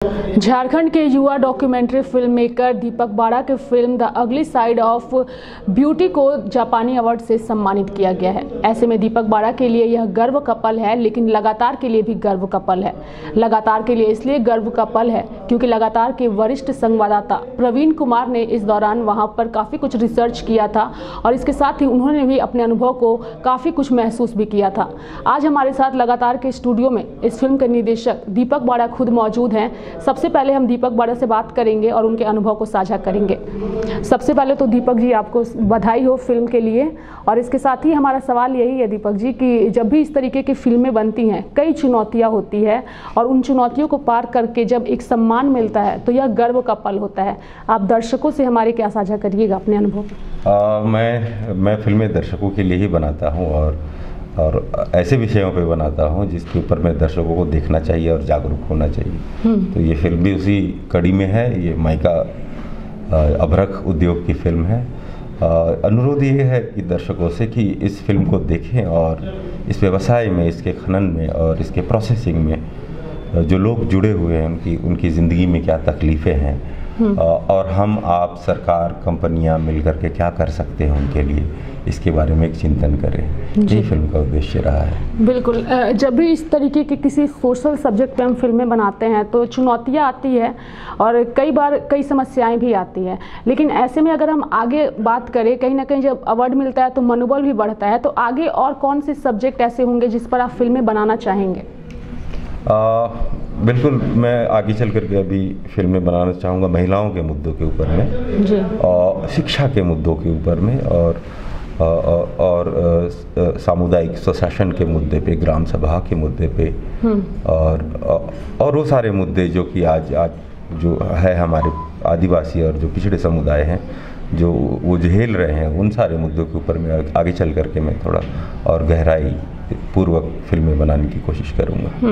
झारखंड के युवा documentary film maker दीपक बाड़ा के film the ugly side of beauty को जापानी अवार्ड से सम्मानित किया गया है। ऐसे में दीपक बाड़ा के लिए यह गर्व का पल है, लेकिन लगातार के लिए भी गर्व का पल है। लगातार के लिए इसलिए गर्व का पल है क्योंकि लगातार के वरिष्ठ संवाददाता प्रवीण कुमार ने इस दौरान वहां पर काफ़ी कुछ रिसर्च किया था और इसके साथ ही उन्होंने भी अपने अनुभव को काफ़ी कुछ महसूस भी किया था। आज हमारे साथ लगातार के स्टूडियो में इस फिल्म के निर्देशक दीपक बाड़ा खुद मौजूद हैं। सबसे पहले हम दीपक बाड़ा से बात करेंगे और उनके अनुभव को साझा करेंगे। सबसे पहले तो दीपक जी, आपको बधाई हो फिल्म के लिए। और इसके साथ ही हमारा सवाल यही है दीपक जी कि जब भी इस तरीके की फिल्में बनती हैं, कई चुनौतियां होती है और उन चुनौतियों को पार करके जब एक सम्मान मिलता है तो यह गर्व का पल होता है। आप दर्शकों से हमारे क्या साझा करिएगा अपने अनुभव? मैं फिल्में दर्शकों के लिए ही बनाता हूँ और ऐसे विषयों पे बनाता हूँ जिसके ऊपर मैं दर्शकों को देखना चाहिए और जागरूक होना चाहिए। तो ये फिल्म भी उसी कड़ी में है। ये माइका अभ्रक उद्योग की फिल्म है। अनुरोध ये है कि दर्शकों से कि इस फिल्म को देखें और इस व्यवसाय में, इसके खनन में और इसके प्रोसेसिंग में जो लोग जुड़े हुए हैं उनकी ज़िंदगी में क्या तकलीफ़ें हैं और हम, आप, सरकार, कंपनियां मिलकर के क्या कर सकते हैं उनके लिए, इसके बारे में एक चिंतन करें। यही फिल्म का उद्देश्य रहा है। बिल्कुल। जब भी इस तरीके के किसी सोशल सब्जेक्ट पे हम फिल्में बनाते हैं तो चुनौतियां आती है और कई बार कई समस्याएं भी आती हैं, लेकिन ऐसे में अगर हम आगे बात करें, कहीं ना कहीं जब अवार्ड मिलता है तो मनोबल भी बढ़ता है। तो आगे और कौन से सब्जेक्ट ऐसे होंगे जिस पर आप फिल्में बनाना चाहेंगे? बिल्कुल, मैं आगे चल करके अभी फिल्में बनाना चाहूँगा महिलाओं के मुद्दों के ऊपर में जी, और शिक्षा के मुद्दों के ऊपर में और सामुदायिक स्वशासन के मुद्दे पे, ग्राम सभा के मुद्दे पे और वो सारे मुद्दे जो कि आज जो है हमारे आदिवासी और जो पिछड़े समुदाय हैं जो वो झेल रहे हैं, उन सारे मुद्दों के ऊपर में आगे चल करके मैं थोड़ा और गहराई पूर्वक फिल्में बनाने की कोशिश करूंगा।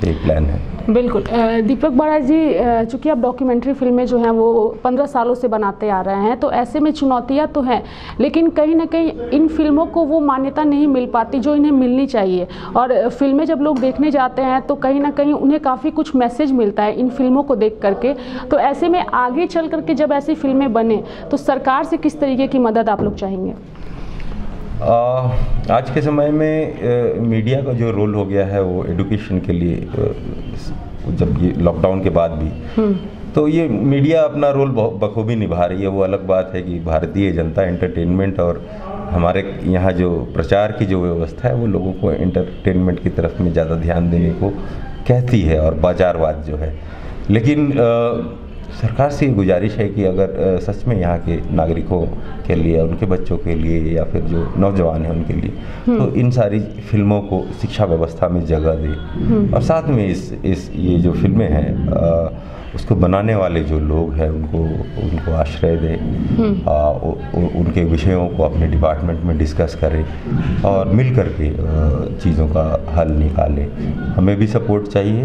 एक प्लान है। बिल्कुल। दीपक बाड़ा जी, चूँकि आप डॉक्यूमेंट्री फिल्में जो हैं वो 15 सालों से बनाते आ रहे हैं, तो ऐसे में चुनौतियां तो हैं, लेकिन कहीं ना कहीं इन फिल्मों को वो मान्यता नहीं मिल पाती जो इन्हें मिलनी चाहिए। और फिल्में जब लोग देखने जाते हैं तो कहीं ना कहीं उन्हें काफ़ी कुछ मैसेज मिलता है इन फिल्मों को देख करके। तो ऐसे में आगे चल करके जब ऐसी फिल्में बने तो सरकार से किस तरीके की मदद आप लोग चाहेंगे? आज के समय में मीडिया का जो रोल हो गया है वो एडुकेशन के लिए, जब ये लॉकडाउन के बाद भी तो ये मीडिया अपना रोल बखूबी निभा रही है। वो अलग बात है कि भारतीय जनता एंटरटेनमेंट और हमारे यहाँ जो प्रचार की जो व्यवस्था है वो लोगों को एंटरटेनमेंट की तरफ में ज़्यादा ध्यान देने को कहती है और बाजारवाद जो है। लेकिन सरकार से गुजारिश है कि अगर सच में यहाँ के नागरिकों के लिए, उनके बच्चों के लिए या फिर जो नौजवान हैं उनके लिए, तो इन सारी फिल्मों को शिक्षा व्यवस्था में जगह दे और साथ में ये जो फिल्में हैं उसको बनाने वाले जो लोग हैं उनको आश्रय दे, उनके विषयों को अपने डिपार्टमेंट में डिस्कस करें और मिल करके चीज़ों का हल निकालें। हमें भी सपोर्ट चाहिए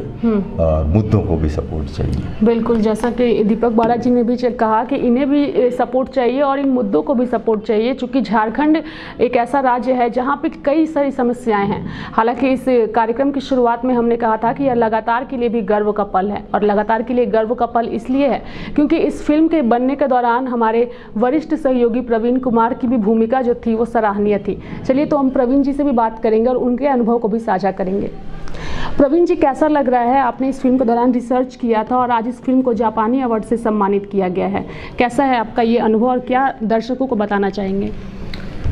और मुद्दों को भी सपोर्ट चाहिए। बिल्कुल, जैसा कि दीपक बाड़ा जी ने भी कहा कि इन्हें भी सपोर्ट चाहिए और इन मुद्दों को भी सपोर्ट चाहिए, क्योंकि झारखंड एक ऐसा राज्य है जहाँ पे कई सारी समस्याएं हैं। हालांकि इस कार्यक्रम की शुरुआत में हमने कहा था कि यह लगातार के लिए भी गर्व का पल है, और लगातार के लिए गर्व का पल इसलिए है क्योंकि इस फिल्म के बनने के दौरान हमारे वरिष्ठ सहयोगी प्रवीण कुमार की भी भूमिका जो थी वो सराहनीय थी। चलिए, तो हम प्रवीण जी से भी बात करेंगे और उनके अनुभव को भी साझा करेंगे। प्रवीण जी, कैसा लग रहा है? आपने इस फिल्म के दौरान रिसर्च किया था और आज इस फिल्म को जापानी अवार्ड से सम्मानित किया गया है। कैसा है आपका ये अनुभव और क्या दर्शकों को बताना चाहेंगे?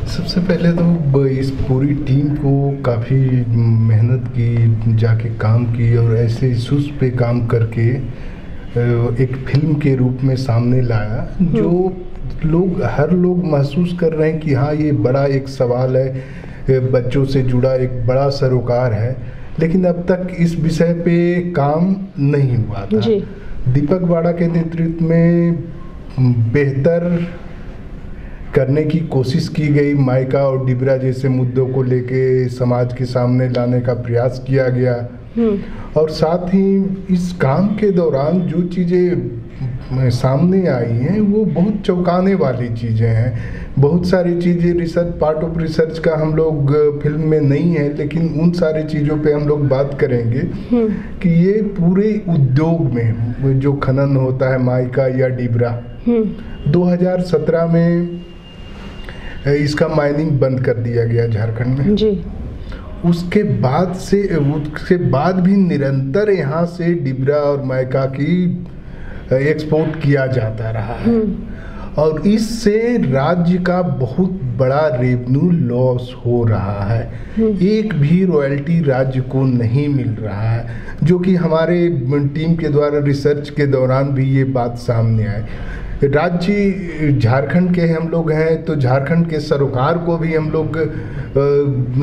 सबसे पहले तो इस पूरी टीम को काफ़ी मेहनत की, जाके काम की और ऐसे इशूज़ पे काम करके एक फिल्म के रूप में सामने लाया जो हर लोग महसूस कर रहे हैं कि हाँ, ये बड़ा एक सवाल है, बच्चों से जुड़ा एक बड़ा सरोकार है, लेकिन अब तक इस विषय पे काम नहीं हुआ था। दीपक बाड़ा के नेतृत्व में बेहतर करने की कोशिश की गई। माइका और डिबरा जैसे मुद्दों को लेके समाज के सामने लाने का प्रयास किया गया और साथ ही इस काम के दौरान जो चीज़ें सामने आई हैं वो बहुत चौंकाने वाली चीज़ें हैं। बहुत सारी चीज़ें रिसर्च, पार्ट ऑफ रिसर्च का हम लोग फिल्म में नहीं है, लेकिन उन सारी चीज़ों पे हम लोग बात करेंगे कि ये पूरे उद्योग में जो खनन होता है माइका या डिबरा, 2017 में इसका माइनिंग बंद कर दिया गया झारखंड में जी। उसके बाद भी निरंतर यहाँ से डिबरा और माइका की एक्सपोर्ट किया जाता रहा है और इससे राज्य का बहुत बड़ा रेवेन्यू लॉस हो रहा है। एक भी रॉयल्टी राज्य को नहीं मिल रहा है, जो कि हमारे टीम के द्वारा रिसर्च के दौरान भी ये बात सामने आई। राज्य झारखंड के हम लोग हैं तो झारखंड के सरोकार को भी हम लोग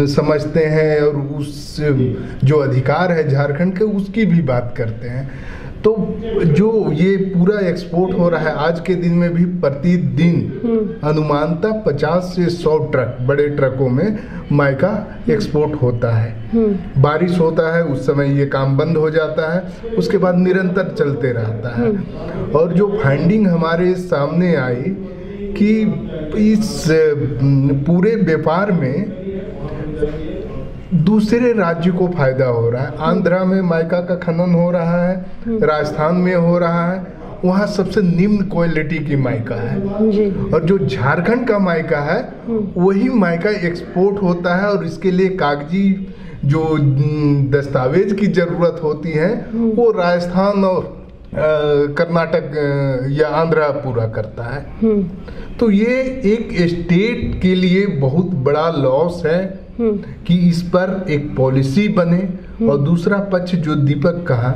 समझते हैं और उस जो अधिकार है झारखंड के उसकी भी बात करते हैं। तो जो ये पूरा एक्सपोर्ट हो रहा है आज के दिन में भी प्रतिदिन अनुमानतः 50 से 100 ट्रक, बड़े ट्रकों में माइका एक्सपोर्ट होता है। बारिश होता है उस समय ये काम बंद हो जाता है, उसके बाद निरंतर चलते रहता है। और जो फाइंडिंग हमारे सामने आई कि इस पूरे व्यापार में दूसरे राज्य को फायदा हो रहा है। आंध्रा में माइका का खनन हो रहा है, राजस्थान में हो रहा है, वहाँ सबसे निम्न क्वालिटी की माइका है जी। और जो झारखंड का माइका है वही माइका एक्सपोर्ट होता है और इसके लिए कागजी जो दस्तावेज की जरूरत होती है वो राजस्थान और कर्नाटक या आंध्रा पूरा करता है। तो ये एक स्टेट के लिए बहुत बड़ा लॉस है कि इस पर एक पॉलिसी बने। और दूसरा पक्ष जो दीपक कहा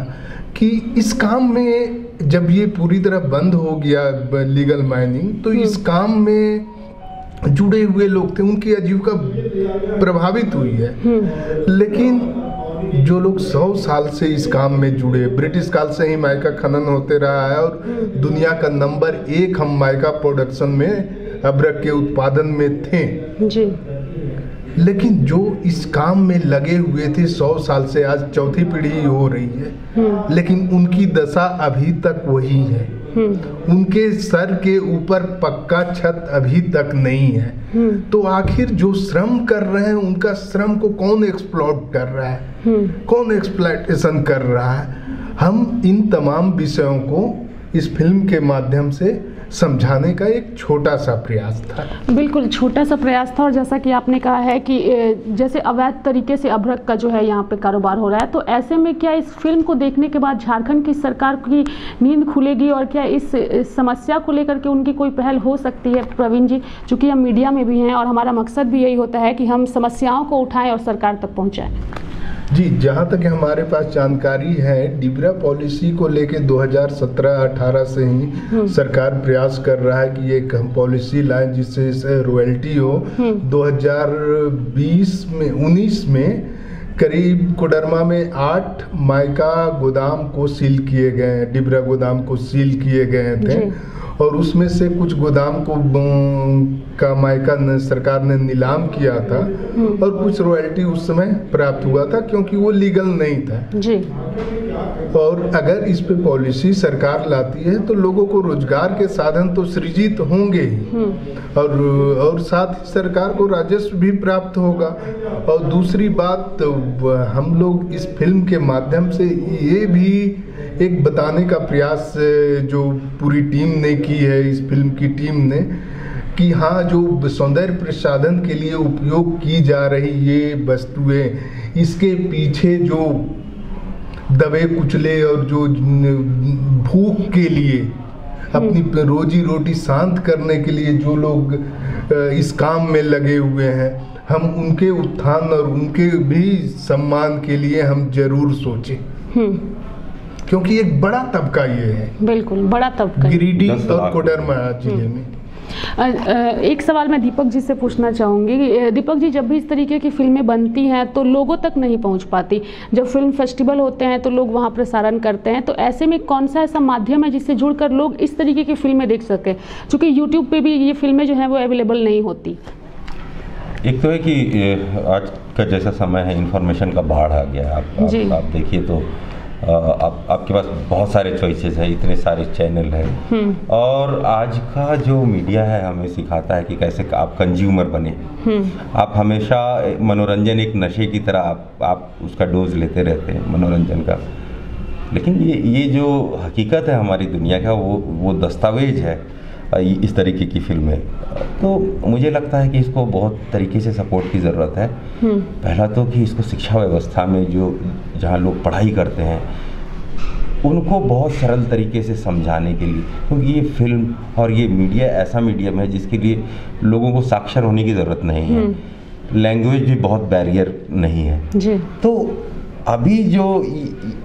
कि इस काम में जब ये पूरी तरह बंद हो गया लीगल माइनिंग, तो इस काम में जुड़े हुए लोग थे उनकी आजीविका प्रभावित हुई है। लेकिन जो लोग 100 साल से इस काम में जुड़े, ब्रिटिश काल से ही माइका खनन होते रहा है और दुनिया का नंबर 1 हम माइका प्रोडक्शन में अभ्रक के उत्पादन में थे जी। लेकिन जो इस काम में लगे हुए थे 100 साल से, आज चौथी पीढ़ी हो रही है, लेकिन उनकी दशा अभी तक वही है। उनके सर के ऊपर पक्का छत अभी तक नहीं है। तो आखिर जो श्रम कर रहे हैं उनका श्रम को कौन एक्सप्लॉइट कर रहा है, कौन एक्सप्लॉइटेशन कर रहा है? हम इन तमाम विषयों को इस फिल्म के माध्यम से समझाने का एक छोटा सा प्रयास था। बिल्कुल छोटा सा प्रयास था। और जैसा कि आपने कहा है कि जैसे अवैध तरीके से अभ्रक का जो है यहाँ पे कारोबार हो रहा है, तो ऐसे में क्या इस फिल्म को देखने के बाद झारखंड की सरकार की नींद खुलेगी और क्या इस समस्या को लेकर के उनकी कोई पहल हो सकती है? प्रवीण जी, चूँकि हम मीडिया में भी हैं और हमारा मकसद भी यही होता है कि हम समस्याओं को उठाएँ और सरकार तक पहुँचाएँ। जी, जहाँ तक हमारे पास जानकारी है, डिबरा पॉलिसी को लेके 2017-18 से ही सरकार प्रयास कर रहा है कि एक हम पॉलिसी लाएं जिससे रॉयल्टी हो। 2019 में करीब कोडरमा में 8 माइका गोदाम को सील किए गए, डिबरा गोदाम को सील किए गए थे और उसमें से कुछ गोदाम को का माइका सरकार ने नीलाम किया था और कुछ रॉयल्टी उस समय प्राप्त हुआ था क्योंकि वो लीगल नहीं था जी। और अगर इस पे पॉलिसी सरकार लाती है तो लोगों को रोजगार के साधन तो सृजित होंगे ही और साथ ही सरकार को राजस्व भी प्राप्त होगा। और दूसरी बात, हम लोग इस फिल्म के माध्यम से ये भी एक बताने का प्रयास जो पूरी टीम ने की है, इस फिल्म की टीम ने, कि हाँ, जो सौंदर्य प्रसाधन के लिए उपयोग की जा रही ये वस्तुएं, इसके पीछे जो दबे कुचले और जो भूख के लिए अपनी रोजी रोटी शांत करने के लिए जो लोग इस काम में लगे हुए हैं, हम उनके उत्थान और उनके भी सम्मान के लिए हम जरूर सोचें, क्योंकि एक बड़ा तबका ये है। बिल्कुल बड़ा तबका गिरिडीह और कोडरमा जिले में। एक सवाल मैं दीपक जी से पूछना चाहूँगी। दीपक जी, जब भी इस तरीके की फिल्में बनती हैं तो लोगों तक नहीं पहुँच पाती। जब फिल्म फेस्टिवल होते हैं तो लोग वहाँ प्रसारण करते हैं, तो ऐसे में कौन सा ऐसा माध्यम है जिससे जुड़कर लोग इस तरीके की फिल्में देख सकें? क्योंकि यूट्यूब पे भी ये फिल्में जो हैं वो अवेलेबल नहीं होती। एक तो है कि आज का जैसा समय है, इंफॉर्मेशन का बाढ़ आ गया। आप देखिए तो आपके पास बहुत सारे चॉइसेस हैं, इतने सारे चैनल हैं, और आज का जो मीडिया है हमें सिखाता है कि कैसे आप कंज्यूमर बने। आप हमेशा मनोरंजन एक नशे की तरह आप उसका डोज लेते रहते हैं मनोरंजन का, लेकिन ये जो हकीकत है हमारी दुनिया का वो दस्तावेज है इस तरीके की फिल्में। तो मुझे लगता है कि इसको बहुत तरीके से सपोर्ट की ज़रूरत है। पहला तो कि इसको शिक्षा व्यवस्था में जहाँ लोग पढ़ाई करते हैं उनको बहुत सरल तरीके से समझाने के लिए, क्योंकि ये फिल्म और ये मीडिया ऐसा मीडियम है जिसके लिए लोगों को साक्षर होने की ज़रूरत नहीं है, लैंग्वेज भी बहुत बैरियर नहीं है जी। तो अभी जो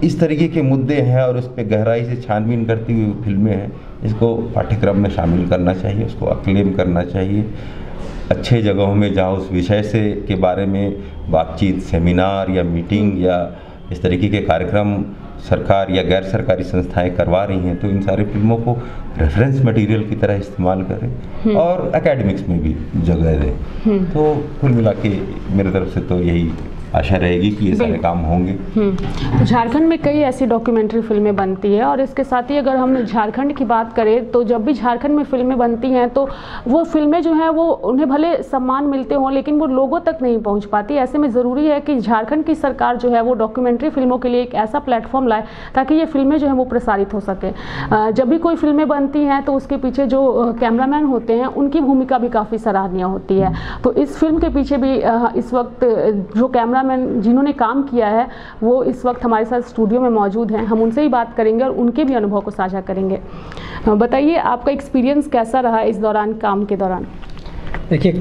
इस तरीके के मुद्दे हैं और उस पर गहराई से छानबीन करती हुई फिल्में हैं, इसको पाठ्यक्रम में शामिल करना चाहिए, उसको अक्लेम करना चाहिए। अच्छे जगहों में जहाँ उस विषय से के बारे में बातचीत, सेमिनार या मीटिंग या इस तरीके के कार्यक्रम सरकार या गैर सरकारी संस्थाएं करवा रही हैं, तो इन सारी फिल्मों को रेफरेंस मटेरियल की तरह इस्तेमाल करें और एकेडमिक्स में भी जगह दें। तो कुल मिला के मेरी तरफ से तो यही आशा रहेगी कि ये सारे काम होंगे। तो झारखंड में कई ऐसी डॉक्यूमेंट्री फिल्में बनती है, और इसके साथ ही अगर हम झारखंड की बात करें तो जब भी झारखंड में फिल्में बनती हैं तो वो फिल्में जो हैं वो उन्हें भले सम्मान मिलते हों लेकिन वो लोगों तक नहीं पहुंच पाती। ऐसे में ज़रूरी है कि झारखंड की सरकार जो है वो डॉक्यूमेंट्री फिल्मों के लिए एक ऐसा प्लेटफॉर्म लाए ताकि ये फिल्में जो हैं वो प्रसारित हो सके। जब भी कोई फिल्में बनती हैं तो उसके पीछे जो कैमरामैन होते हैं उनकी भूमिका भी काफ़ी सराहनीय होती है। तो इस फिल्म के पीछे भी इस वक्त जो कैमरामैन जिन्होंने काम किया है वो इस वक्त हमारे साथ स्टूडियो में मौजूद हैं। हम उनसे ही बात करेंगे और उनके भी अनुभव को साझा करेंगे। बताइए आपका एक्सपीरियंस कैसा रहा इस दौरान, काम के दौरान? देखिए,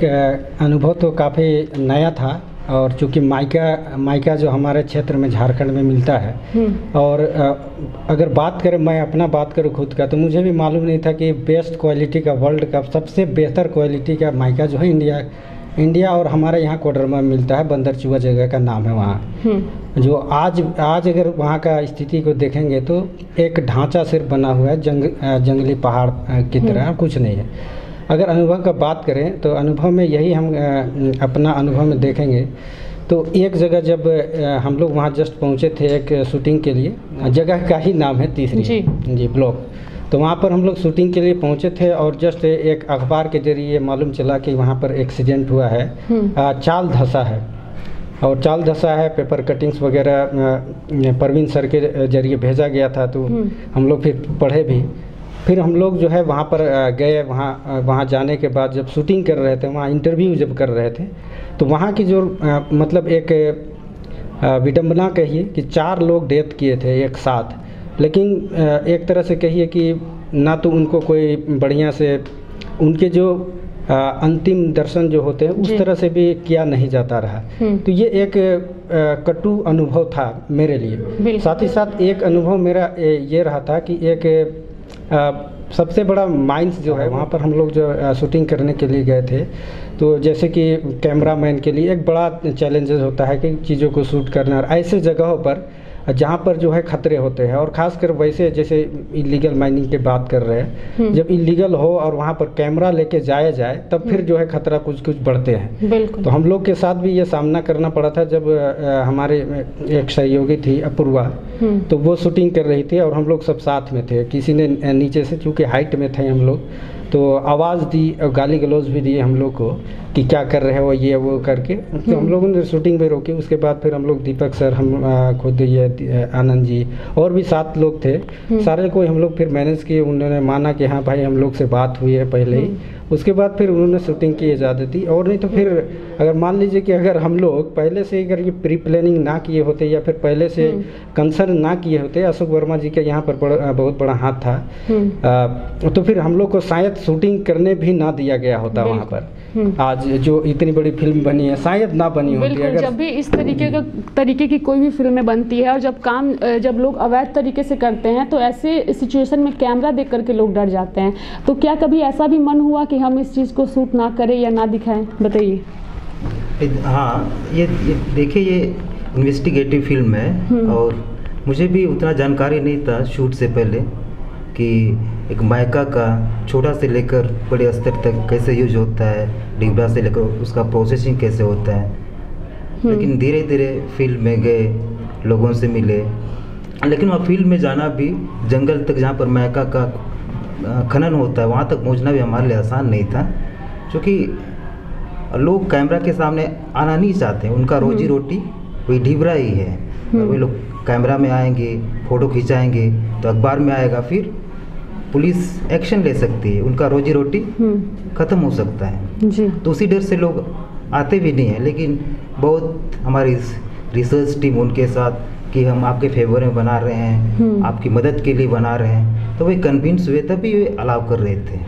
अनुभव तो काफ़ी नया था, और चूँकि माइका जो हमारे क्षेत्र में झारखंड में मिलता है, और अगर बात करें, मैं अपना बात करूँ खुद का, तो मुझे भी मालूम नहीं था कि बेस्ट क्वालिटी का, वर्ल्ड का सबसे बेहतर क्वालिटी का माइका जो है इंडिया और हमारे यहाँ कोडरमा में मिलता है। बंदरचुआ जगह का नाम है वहाँ। जो आज अगर वहाँ का स्थिति को देखेंगे तो एक ढांचा सिर्फ बना हुआ है, जंगली पहाड़ की तरह, कुछ नहीं है। अगर अनुभव का बात करें तो अनुभव में यही हम अपना अनुभव में देखेंगे तो एक जगह जब हम लोग वहाँ जस्ट पहुँचे थे एक शूटिंग के लिए, जगह का ही नाम है तीसरी जी ब्लॉक। तो वहाँ पर हम लोग शूटिंग के लिए पहुँचे थे और जस्ट एक अखबार के जरिए मालूम चला कि वहाँ पर एक्सीडेंट हुआ है, चाल धंसा है, और चाल धंसा है, पेपर कटिंग्स वगैरह परवीन सर के जरिए भेजा गया था। तो हम लोग फिर पढ़े भी, फिर हम लोग जो है वहाँ पर गए। वहाँ जाने के बाद जब शूटिंग कर रहे थे, वहाँ इंटरव्यू जब कर रहे थे, तो वहाँ की जो मतलब एक विडम्बना कहिए कि 4 लोग डेथ किए थे एक साथ, लेकिन एक तरह से कहिए कि ना तो उनको कोई बढ़िया से उनके जो अंतिम दर्शन जो होते हैं उस तरह से भी किया नहीं जाता रहा। तो ये एक कटु अनुभव था मेरे लिए। साथ ही साथ एक अनुभव मेरा ये रहा था कि एक सबसे बड़ा माइंस जो है वहाँ पर हम लोग जो शूटिंग करने के लिए गए थे, तो जैसे कि कैमरामैन के लिए एक बड़ा चैलेंजेस होता है कि चीज़ों को शूट करना, और ऐसे जगहों पर जहाँ पर जो है खतरे होते हैं, और ख़ासकर वैसे जैसे इलीगल माइनिंग की बात कर रहे हैं, जब इलीगल हो और वहाँ पर कैमरा लेके जाया जाए तब फिर जो है खतरा कुछ बढ़ते हैं। तो हम लोग के साथ भी ये सामना करना पड़ा था। जब हमारे एक सहयोगी थी अपूर्वा, तो वो शूटिंग कर रही थी और हम लोग सब साथ में थे। किसी ने नीचे से, चूँकि हाइट में थे हम लोग, तो आवाज़ दी और गाली गलौज भी दिए हम लोग को कि क्या कर रहे हो ये वो करके। तो हम लोगों ने शूटिंग भी रोकी। उसके बाद फिर हम लोग दीपक सर, हम खुद, ये आनंद जी और भी 7 लोग थे, सारे को हम लोग फिर मैनेज किए। उन्होंने माना कि हाँ भाई हम लोग से बात हुई है पहले ही। उसके बाद फिर उन्होंने शूटिंग की इजाज़त दी। और नहीं तो फिर अगर मान लीजिए कि अगर हम लोग पहले से अगर ये प्री प्लानिंग ना किए होते या फिर पहले से कंसर्न ना किए होते, अशोक वर्मा जी का यहाँ पर बहुत बड़ा हाथ था, तो फिर हम लोग को शायद शूटिंग करने भी ना दिया गया होता वहाँ पर। आज जो इतनी बड़ी फिल्म बनी है शायद ना बनी होती। अगर जब भी इस तरीके की कोई भी फिल्में बनती है और जब लोग अवैध तरीके से करते हैं तो ऐसे सिचुएशन में कैमरा देख करके लोग डर जाते हैं। तो क्या कभी ऐसा भी मन हुआ कि हम इस चीज़ को शूट ना करें या ना दिखाएं? बताइए। हाँ, ये देखिए, ये इन्वेस्टिगेटिव फिल्म है और मुझे भी उतना जानकारी नहीं था शूट से पहले कि एक माइका का छोटा से लेकर बड़े स्तर तक कैसे यूज होता है, डिब्बा से लेकर उसका प्रोसेसिंग कैसे होता है। लेकिन धीरे धीरे फील्ड में गए, लोगों से मिले, लेकिन वहाँ फील्ड में जाना भी, जंगल तक जहाँ पर माइका का खनन होता है वहाँ तक पहुँचना भी हमारे लिए आसान नहीं था, क्योंकि लोग कैमरा के सामने आना नहीं चाहते। उनका रोजी रोटी वही ढिबरा ही है। वे लोग कैमरा में आएंगे, फ़ोटो खिंचाएंगे तो अखबार में आएगा, फिर पुलिस एक्शन ले सकती है, उनका रोजी रोटी ख़त्म हो सकता है जी। तो उसी डर से लोग आते भी नहीं हैं। लेकिन बहुत हमारी रिसर्च टीम उनके साथ कि हम आपके फेवर में बना रहे हैं, आपकी मदद के लिए बना रहे हैं, तो वे कन्विंस हुए, तभी वे अलाउ कर रहे थे।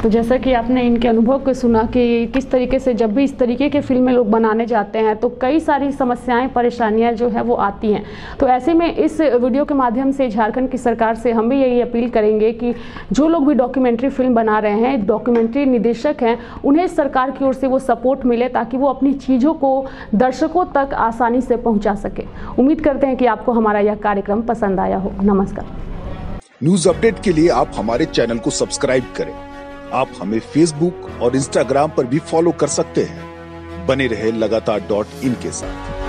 तो जैसा कि आपने इनके अनुभव को सुना कि किस तरीके से जब भी इस तरीके के फिल्में लोग बनाने जाते हैं तो कई सारी समस्याएं, परेशानियां जो है वो आती हैं। तो ऐसे में इस वीडियो के माध्यम से झारखंड की सरकार से हम भी यही अपील करेंगे कि जो लोग भी डॉक्यूमेंट्री फिल्म बना रहे हैं, डॉक्यूमेंट्री निर्देशक हैं, उन्हें सरकार की ओर से वो सपोर्ट मिले ताकि वो अपनी चीज़ों को दर्शकों तक आसानी से पहुँचा सके। उम्मीद करते हैं कि आपको हमारा यह कार्यक्रम पसंद आया हो। नमस्कार। न्यूज अपडेट के लिए आप हमारे चैनल को सब्सक्राइब करें। आप हमें फेसबुक और इंस्टाग्राम पर भी फॉलो कर सकते हैं। बने रहे लगातार .in के साथ।